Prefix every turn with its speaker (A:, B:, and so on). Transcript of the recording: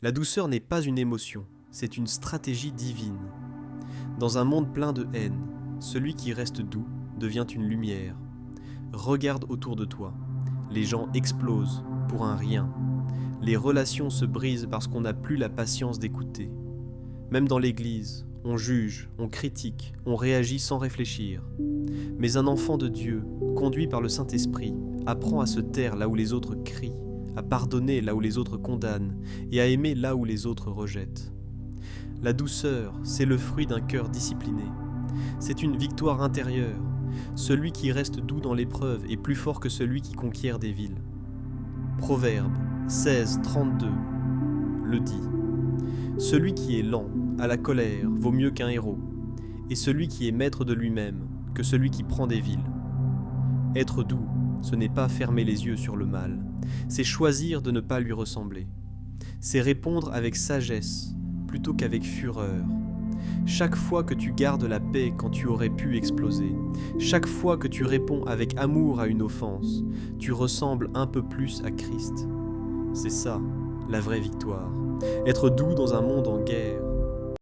A: La douceur n'est pas une émotion, c'est une stratégie divine. Dans un monde plein de haine, celui qui reste doux devient une lumière. Regarde autour de toi. Les gens explosent pour un rien. Les relations se brisent parce qu'on n'a plus la patience d'écouter. Même dans l'église, on juge, on critique, on réagit sans réfléchir. Mais un enfant de Dieu, conduit par le Saint-Esprit, apprend à se taire là où les autres crient, à pardonner là où les autres condamnent et à aimer là où les autres rejettent. La douceur, c'est le fruit d'un cœur discipliné. C'est une victoire intérieure. Celui qui reste doux dans l'épreuve est plus fort que celui qui conquiert des villes. Proverbe 16:32 le dit. Celui qui est lent à la colère vaut mieux qu'un héros, et celui qui est maître de lui-même que celui qui prend des villes. Être doux, ce n'est pas fermer les yeux sur le mal, c'est choisir de ne pas lui ressembler. C'est répondre avec sagesse plutôt qu'avec fureur. Chaque fois que tu gardes la paix quand tu aurais pu exploser, chaque fois que tu réponds avec amour à une offense, tu ressembles un peu plus à Christ. C'est ça, la vraie victoire. Être doux dans un monde en guerre,